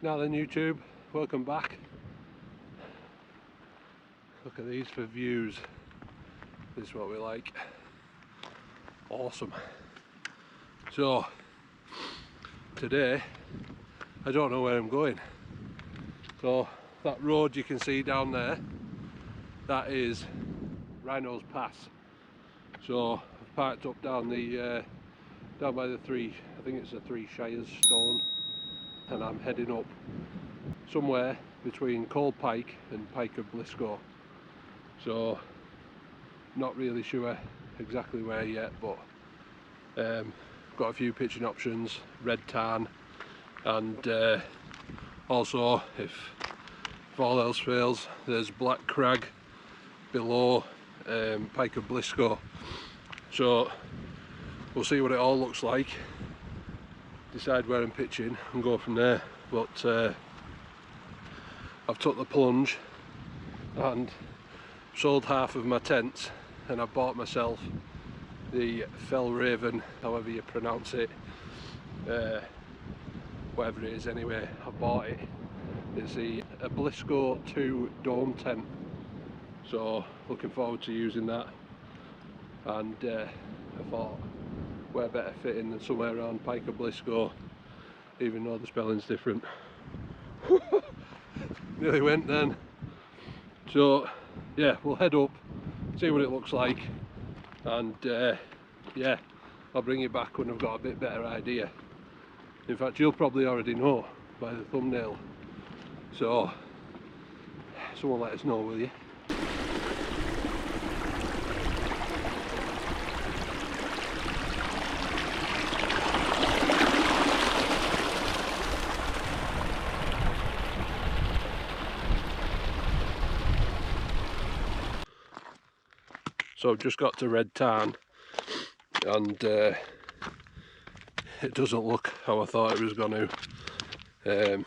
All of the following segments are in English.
Now then, YouTube, welcome back. Look at these for views. This is what we like. Awesome. So today I don't know where I'm going. So that road you can see down there, that is Rhino's Pass. So I've parked up down the down by the three, I think it's a Three Shires stone, and I'm heading up somewhere between Pike and Pike of Blisco. So not really sure exactly where yet, but got a few pitching options, red tarn, and also if all else fails, there's Black Crag below Pike of Blisco. So we'll see what it all looks like, decide where I'm pitching and go from there. But I've took the plunge and sold half of my tents, and I bought myself the Fjallraven, however you pronounce it, whatever it is anyway, I bought it. It's the Abisko Dome tent, so looking forward to using that. And I thought where better fitting than somewhere around Pike of Blisco, even though the spelling's different. Nearly went then. So yeah, we'll head up, see what it looks like, and yeah, I'll bring you back when I've got a bit better idea. In fact, you'll probably already know by the thumbnail. So someone let us know, will you? So I've just got to red tarn, and it doesn't look how I thought it was going to.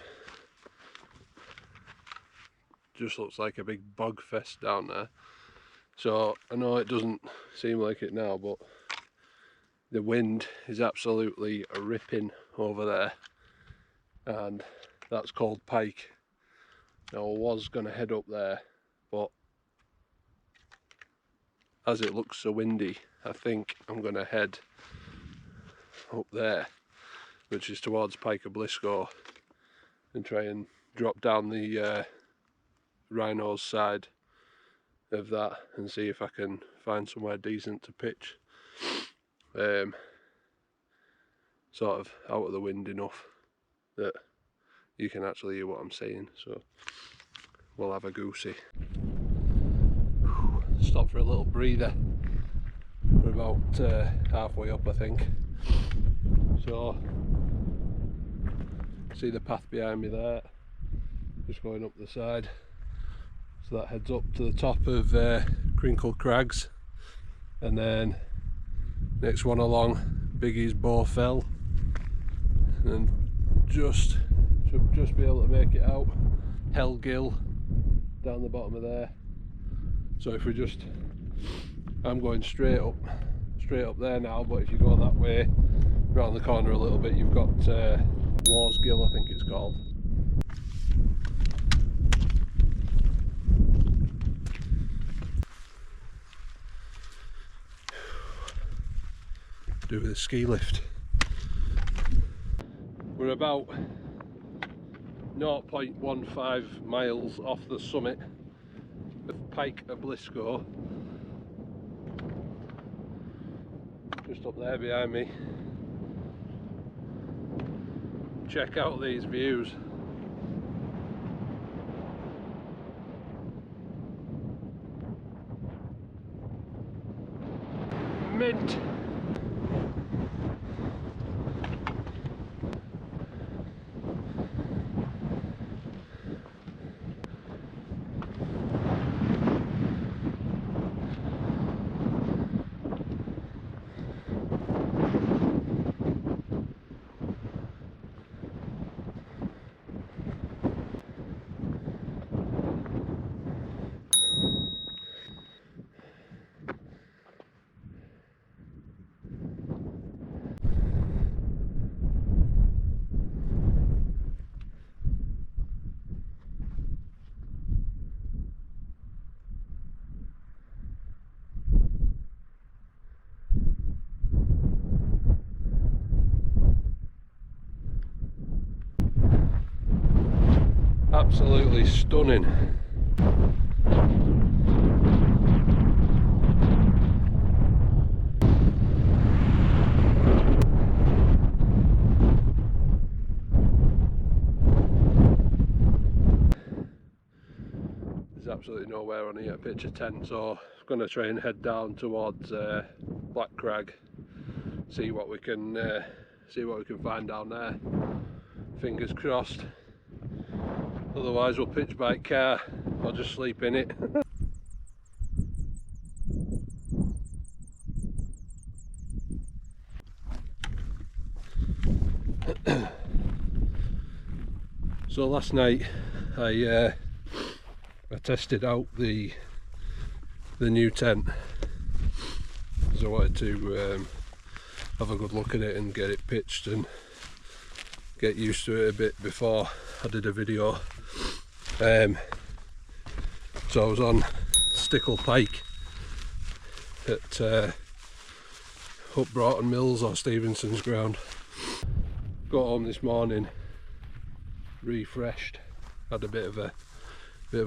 Just looks like a big bog fest down there. So I know it doesn't seem like it now, but the wind is absolutely ripping over there, and that's called Pike. Now I was going to head up there, but as it looks so windy, I think I'm going to head up there, which is towards Pike of Blisco, and try and drop down the Rhino's side of that and see if I can find somewhere decent to pitch, sort of out of the wind enough that you can actually hear what I'm saying. So we'll have a goosey. Stop for a little breather. We're about halfway up, I think. So see the path behind me there, just going up the side. So that heads up to the top of Crinkle Crags, and then next one along Biggie's Bow Fell, and should just be able to make it out Hell Gill down the bottom of there. So if we just, I'm going straight up there now, but if you go that way round the corner a little bit, you've got Wars Gill, I think it's called. Do with a ski lift. We're about 0.15 miles off the summit of Pike of Blisco, just up there behind me. Check out these views. Mint. Absolutely stunning. There's absolutely nowhere on here to pitch a tent, so I'm going to try and head down towards Black Crag, see what we can find down there. Fingers crossed. Otherwise we'll pitch by car or just sleep in it. So last night I tested out the new tent, because I wanted to have a good look at it and get it pitched and get used to it a bit before I did a video. So I was on Stickle Pike at up Broughton Mills or Stevenson's ground. Got home this morning refreshed, had a bit of a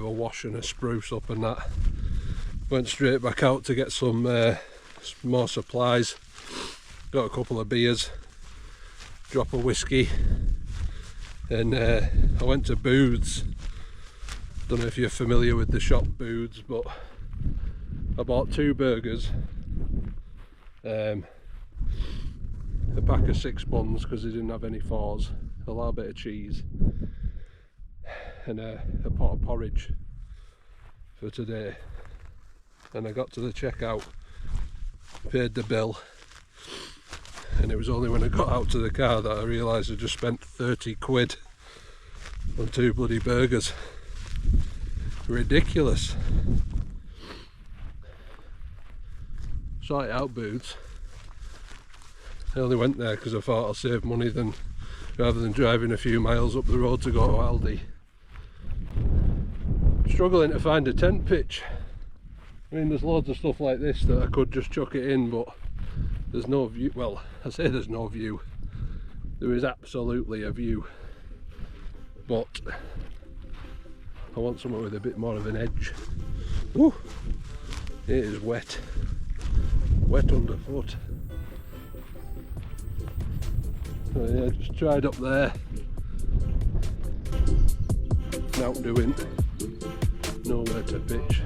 wash and a spruce up and that. Went straight back out to get some more supplies. Got a couple of beers, drop of whiskey, and I went to Booths. Don't know if you're familiar with the shop Booths, but I bought 2 burgers, a pack of 6 buns because they didn't have any 4s, a little bit of cheese, and a pot of porridge for today. And I got to the checkout, paid the bill, and it was only when I got out to the car that I realised I just spent 30 quid on 2 bloody burgers. Ridiculous. Sort it out, Booths. I only went there because I thought I'll save money rather than driving a few miles up the road to go to Aldi. Struggling to find a tent pitch. I mean, there's loads of stuff like this that I could just chuck it in, but there's no view. Well, I say there's no view. There is absolutely a view, but I want somewhere with a bit more of an edge. Woo! It is wet. Wet underfoot. So yeah, just tried up there. Now doing nowhere to pitch.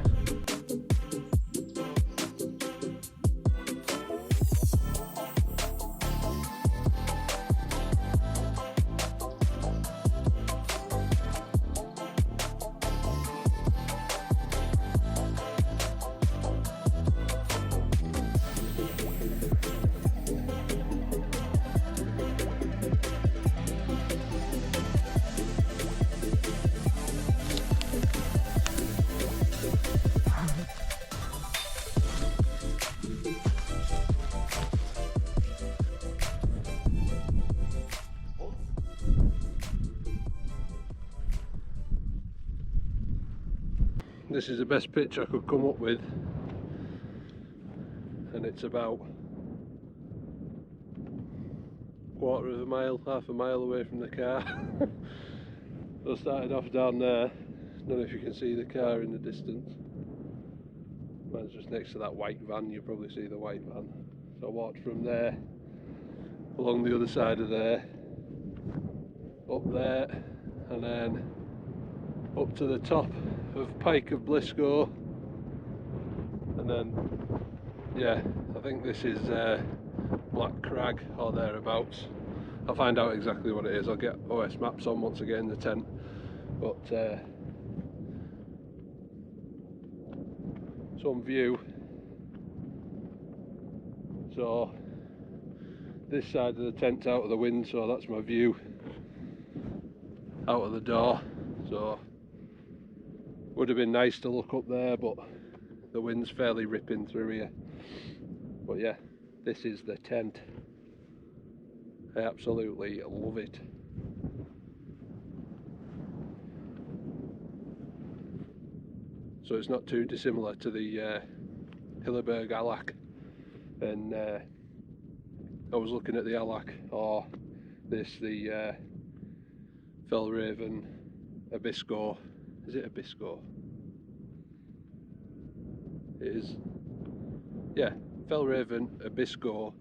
This is the best pitch I could come up with, and it's about quarter of a mile, half a mile away from the car. So I started off down there. Don't know if you can see the car in the distance. Mine's just next to that white van, you probably see the white van. So I walked from there, along the other side of there, up there, and then up to the top of Pike Of Blisco, and then yeah, I think this is Black Crag or thereabouts. I'll find out exactly what it is. I'll get OS maps on once I get in the tent, but some view. So this side of the tent's out of the wind, so that's my view out of the door. So would have been nice to look up there, but the wind's fairly ripping through here. But yeah, this is the tent. I absolutely love it. So it's not too dissimilar to the Hilleberg Alack, and I was looking at the Alack, or the Fjallraven Abisko. Is it Abisko? It is. Yeah, Fjallraven Abisko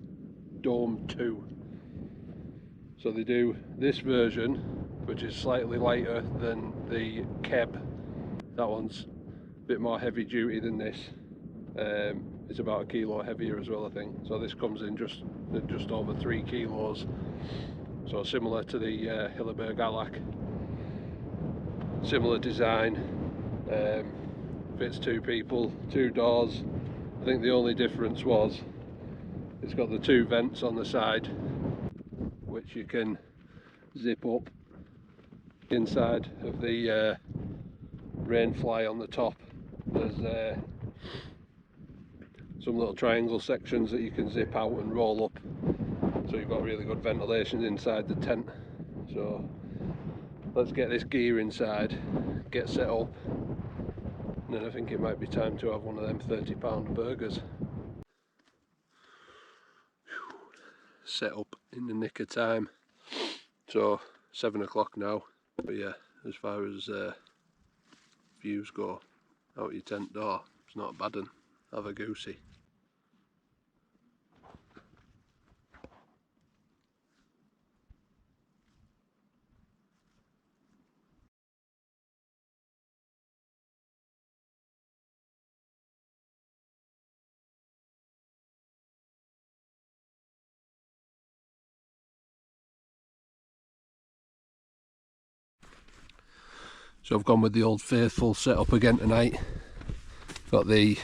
Dome 2. So they do this version, which is slightly lighter than the Keb. That one's a bit more heavy duty than this. It's about 1 kilo heavier as well, I think. So this comes in just over 3 kilos. So similar to the Hilleberg Abisko. Similar design. Fits 2 people, 2 doors. I think the only difference was it's got the 2 vents on the side, which you can zip up. Inside of the rainfly on the top, there's some little triangle sections that you can zip out and roll up, so you've got really good ventilation inside the tent. So let's get this gear inside, get set up, and then I think it might be time to have one of them 30-pound burgers. Set up in the nick of time. So 7 o'clock now, but yeah, as far as views go out your tent door, it's not a bad one. Have a goosey. So I've gone with the old faithful setup again tonight. Got the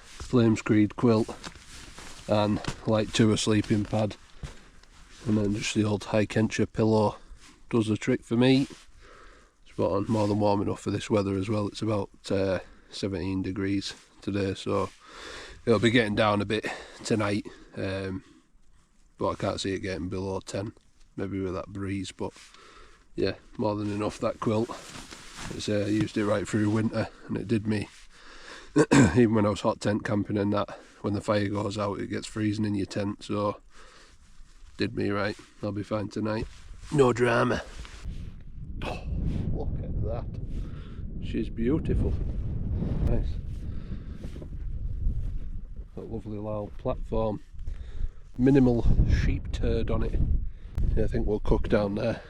flame screed quilt and light tour sleeping pad, and then just the old high Kentshire pillow. Does the trick for me. Spot on, more than warm enough for this weather as well. It's about 17 degrees today, so it'll be getting down a bit tonight, but I can't see it getting below 10, maybe with that breeze. But yeah, more than enough, that quilt. I used it right through winter, and it did me. Even when I was hot tent camping and that, when the fire goes out it gets freezing in your tent, so did me right. I'll be fine tonight, no drama. Oh, look at that, she's beautiful. Nice. That lovely loud platform, minimal sheep turd on it. Yeah, I think we'll cook down there.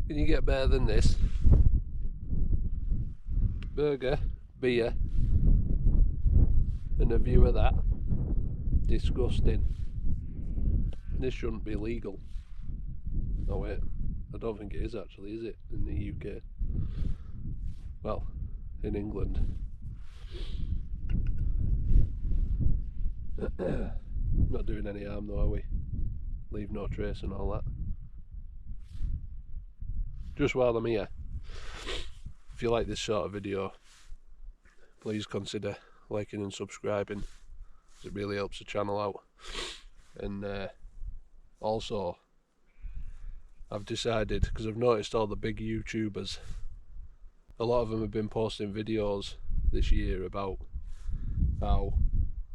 Can you get better than this? Burger, beer, and a view of that. Disgusting. This shouldn't be legal. Oh wait, I don't think it is actually, is it, in the UK? Well, in England. Not doing any harm though, are we? Leave no trace and all that. Just while I'm here, if you like this sort of video, please consider liking and subscribing, because it really helps the channel out. And also, I've decided, because I've noticed all the big YouTubers, a lot of them have been posting videos this year about how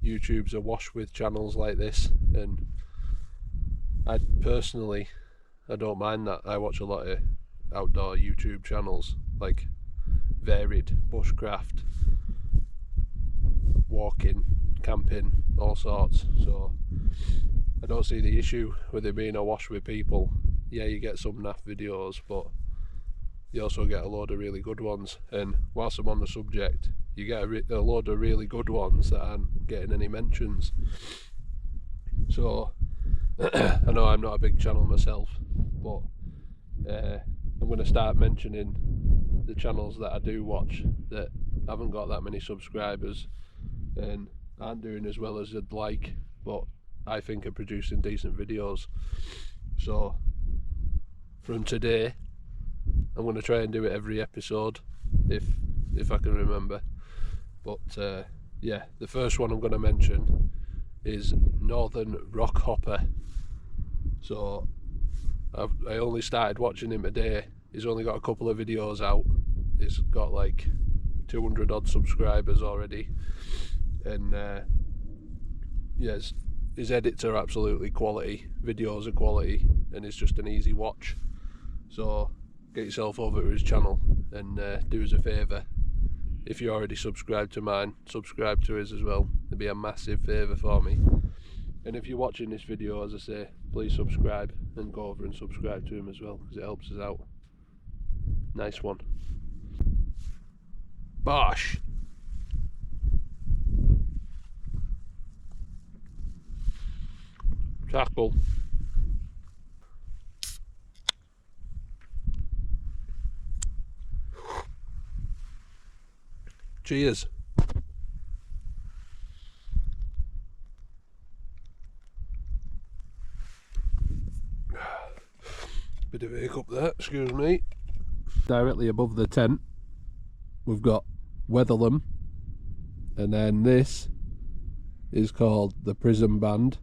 YouTube's awash with channels like this, and I personally, I don't mind that. I watch a lot of outdoor YouTube channels, like varied bushcraft, walking, camping, all sorts, so I don't see the issue with it being awash with people. Yeah, you get some naff videos, but you also get a load of really good ones. And whilst I'm on the subject, you get a load of really good ones that aren't getting any mentions. So I know I'm not a big channel myself, but I'm going to start mentioning the channels that I do watch that haven't got that many subscribers and aren't doing as well as I'd like, but I think are producing decent videos. So from today, I'm going to try and do it every episode if I can remember. But yeah, the first one I'm going to mention is Northern Rock Hopper. So I only started watching him today. He's only got a couple of videos out. He's got like 200 odd subscribers already, and yes, his edits are absolutely quality, videos are quality, and it's just an easy watch. So get yourself over to his channel and do us a favour. If you already subscribed to mine, subscribe to his as well. It'd be a massive favour for me. And if you're watching this video, as I say, please subscribe and go over and subscribe to him as well, because it helps us out. Nice one. Bosh! Tackle. Cheers. Bit of a hiccup there, excuse me. Directly above the tent, we've got Weatherlam, and then this is called the Prison Band.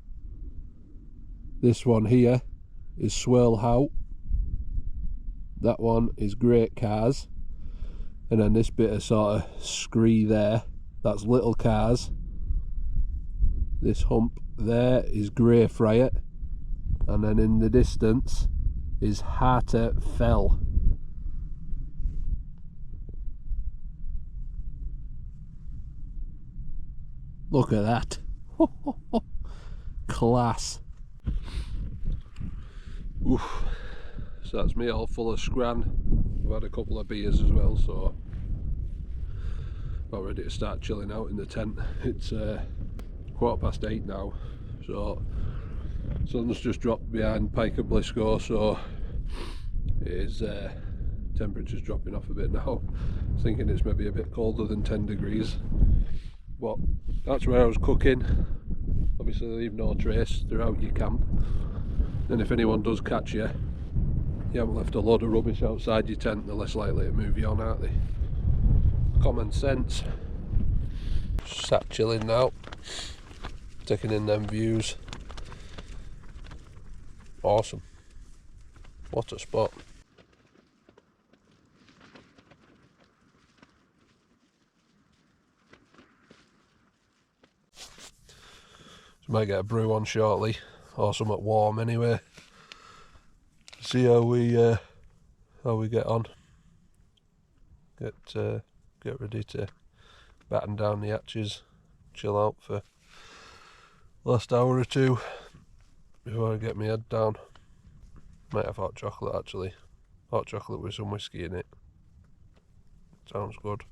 This one here is Swirl Hout. That one is Great Cars. And then this bit of sort of scree there, that's Little Cars. This hump there is Grey Friar. And then in the distance is Harter Fell. Look at that. Class. Oof. So that's me all full of scran. I've had a couple of beers as well, so about ready to start chilling out in the tent. It's 8:15 now, so sun's just dropped behind Pike Of Blisco, so it is temperature's dropping off a bit now. I was thinking it's maybe a bit colder than 10 degrees, but that's where I was cooking. Obviously leave no trace throughout your camp, and if anyone does catch you, you haven't left a load of rubbish outside your tent, they're less likely to move you on, aren't they? Common sense. Sat chilling now, taking in them views. Awesome. What a spot. So might get a brew on shortly, or something warm anyway. See how we get on. Get ready to batten down the hatches, chill out for last hour or two before I get my head down. Might have hot chocolate actually. Hot chocolate with some whiskey in it. Sounds good.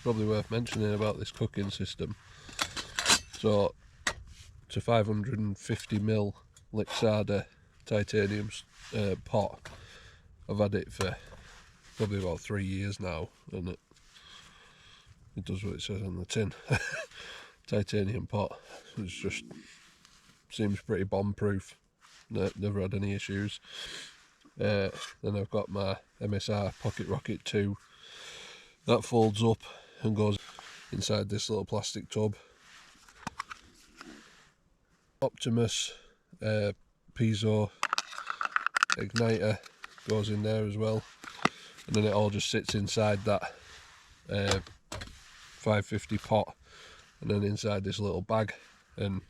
Probably worth mentioning about this cooking system. So it's a 550ml Lixada titanium pot. I've had it for probably about 3 years now, and it does what it says on the tin. Titanium pot. It just seems pretty bomb proof. Never had any issues. Then I've got my MSR Pocket Rocket 2 that folds up and goes inside this little plastic tub. Optimus piezo igniter goes in there as well, and then it all just sits inside that 550 pot, and then inside this little bag, and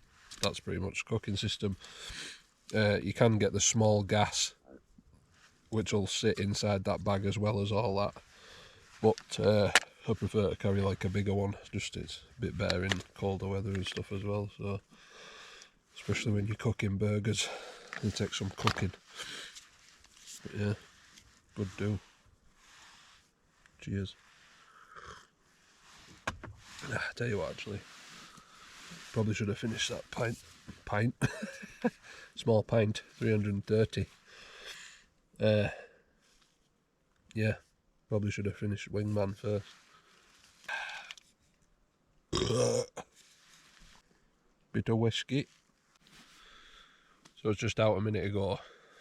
that's pretty much the cooking system. You can get the small gas which will sit inside that bag as well as all that, but I prefer to carry like a bigger one, just it's a bit better in colder weather and stuff as well, so especially when you're cooking burgers, it takes some cooking. But yeah, good do. Cheers. Tell you what, actually, probably should have finished that pint. Small pint, 330. Yeah, probably should have finished Wingman first. Bit of whiskey. So I was just out a minute ago,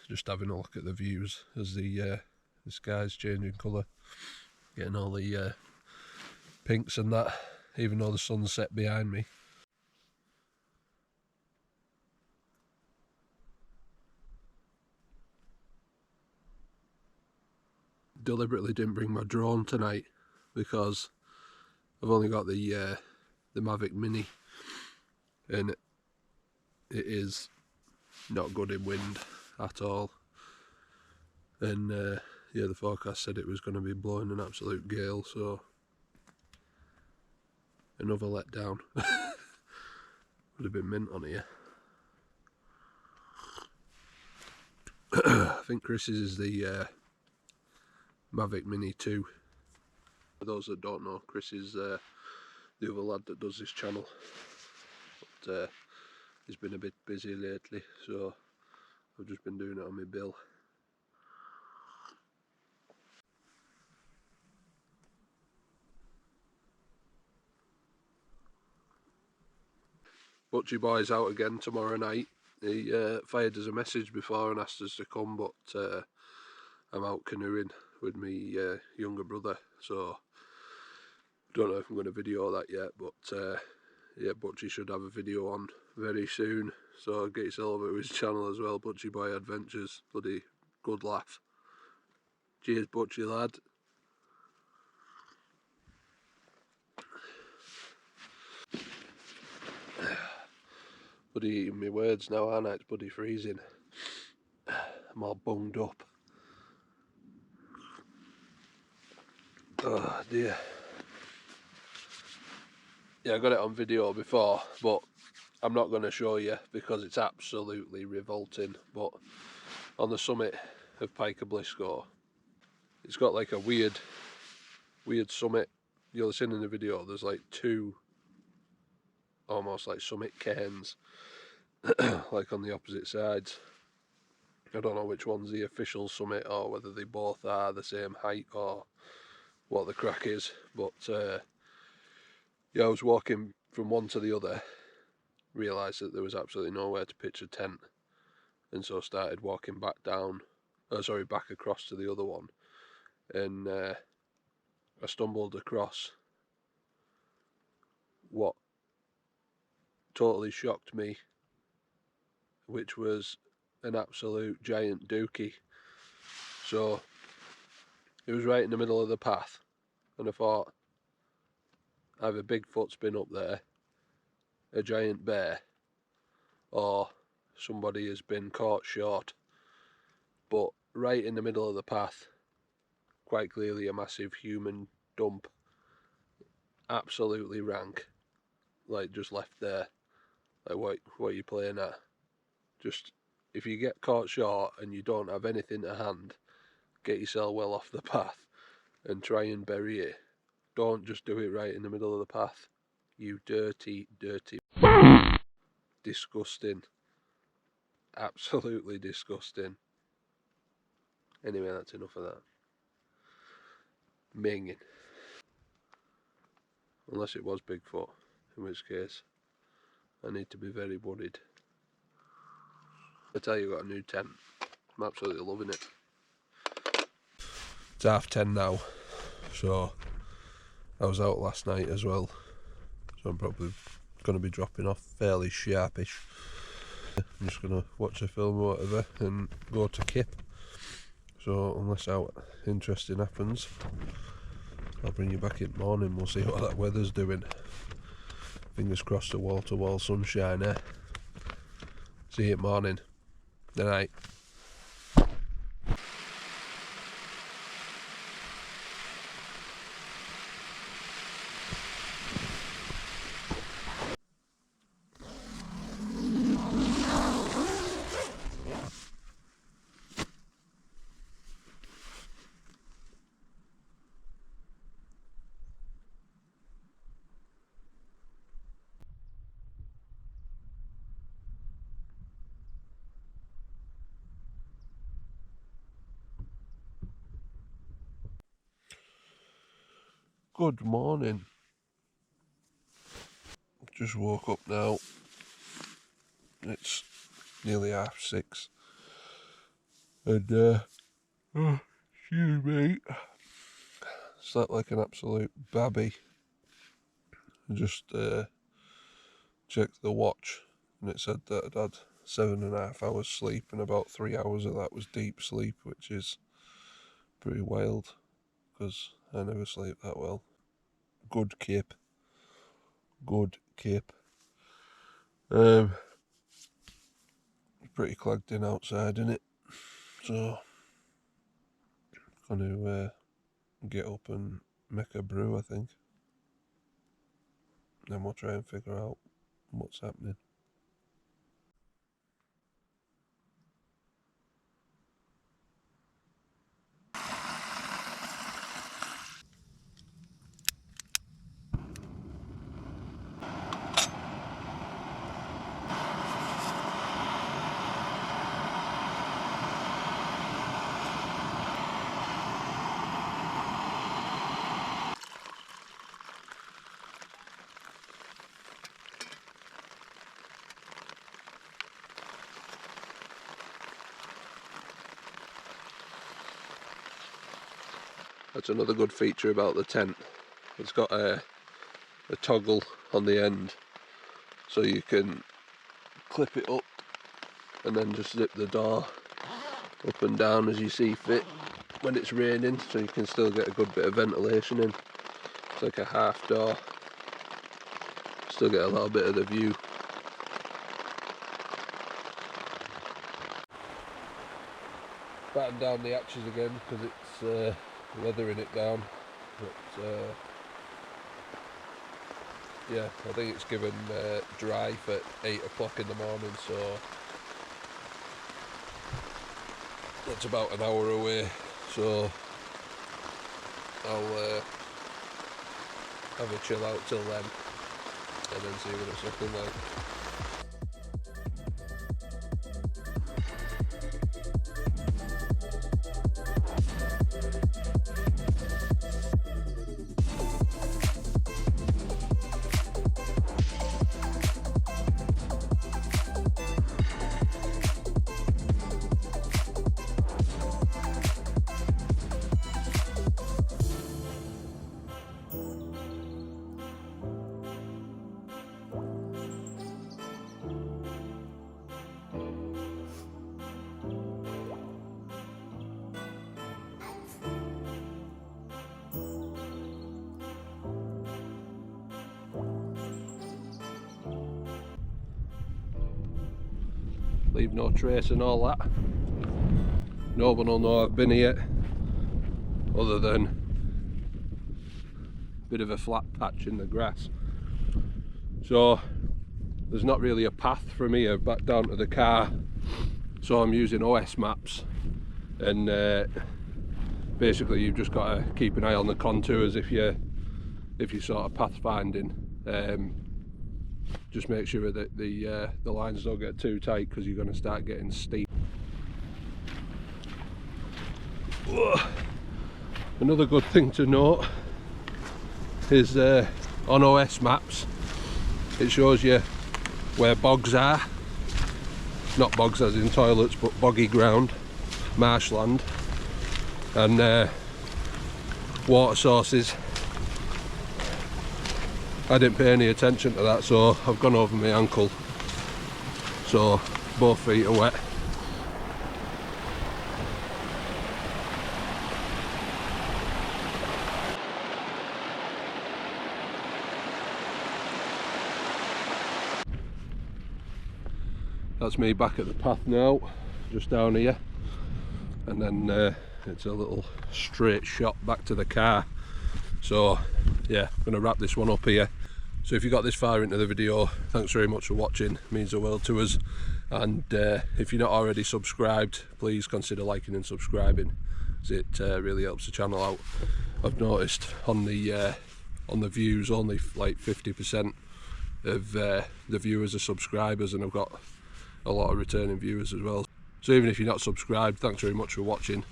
just having a look at the views as the sky's changing colour, getting all the pinks and that, even though the sun's set behind me. Deliberately didn't bring my drone tonight because I've only got the Mavic Mini, and it is not good in wind at all. And yeah, the forecast said it was going to be blowing an absolute gale, so another letdown. Would have been mint on here. I think Chris's is the Mavic Mini 2. For those that don't know, Chris is the other lad that does this channel, but he's been a bit busy lately, so I've just been doing it on my bill. Butchie Boy's out again tomorrow night. He fired us a message before and asked us to come, but I'm out canoeing with my younger brother, so don't know if I'm going to video that yet, but yeah, Butchie should have a video on very soon, so get yourself over to his channel as well, Butchie Boy Adventures. Bloody good laugh. Cheers, Butchie lad. Bloody eating my words now, aren't I? It's bloody freezing. I'm all bunged up. Oh dear. Yeah, I got it on video before, but I'm not going to show you because it's absolutely revolting. But on the summit of Pike Of Blisco, it's got like a weird summit. You'll have seen in the video, there's like two almost like summit cairns like on the opposite sides. I don't know which one's the official summit or whether they both are the same height or what the crack is, but yeah, I was walking from one to the other, realised that there was absolutely nowhere to pitch a tent, and so started walking back down, back across to the other one, and I stumbled across what totally shocked me, which was an absolute giant dookie. So it was right in the middle of the path, and I thought either Bigfoot's been up there, a giant bear, or somebody has been caught short. But right in the middle of the path, quite clearly a massive human dump, absolutely rank, like just left there. Like what are you playing at? Just, if you get caught short and you don't have anything to hand, get yourself well off the path and try and bury it. Don't just do it right in the middle of the path. You dirty, dirty, disgusting, absolutely disgusting. Anyway, that's enough of that. Minging. Unless it was Bigfoot, in which case I need to be very worried. I tell you, I got a new tent. I'm absolutely loving it. It's 10:30 now, so I was out last night as well, so I'm probably going to be dropping off fairly sharpish. I'm just gonna watch a film or whatever and go to Kip. So unless out interesting happens, I'll bring you back in the morning. We'll see what that weather's doing. Fingers crossed a wall-to-wall sunshine, eh? See you at morning. Good night. Good morning. Just woke up now. It's nearly 6:30. And excuse me. Slept like an absolute babby. I just checked the watch and it said that I'd had 7.5 hours sleep, and about 3 hours of that was deep sleep, which is pretty wild because I never sleep that well. Good Kip. Good Kip. Pretty clogged in outside, innit? So, gonna get up and make a brew, I think. Then we'll try and figure out what's happening. That's another good feature about the tent. It's got a toggle on the end, so you can clip it up and then just zip the door up and down as you see fit when it's raining, so you can still get a good bit of ventilation in. It's like a half door, still get a little bit of the view. Batten down the hatches again because it's weathering it down, but yeah, I think it's given dry for 8 o'clock in the morning, so that's about an hour away, so I'll have a chill out till then and then see what it's looking like. Leave no trace and all that. No one will know I've been here, other than a bit of a flat patch in the grass. So there's not really a path from here back down to the car, so I'm using OS maps, and basically you've just got to keep an eye on the contours if you're sort of pathfinding. Just make sure that the lines don't get too tight, because you're going to start getting steep. Another good thing to note is on OS maps it shows you where bogs are, not bogs as in toilets, but boggy ground, marshland, and water sources. I didn't pay any attention to that, so I've gone over my ankle, so both feet are wet. That's me back at the path now, just down here, and then it's a little straight shot back to the car. So yeah, I'm going to wrap this one up here. So if you got this far into the video, thanks very much for watching, it means the world to us. And if you're not already subscribed, please consider liking and subscribing, as it really helps the channel out. I've noticed on the views, only like 50% of the viewers are subscribers, and I've got a lot of returning viewers as well. So even if you're not subscribed, thanks very much for watching,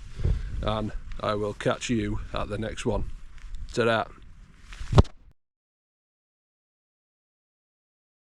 and I will catch you at the next one. Ta-da!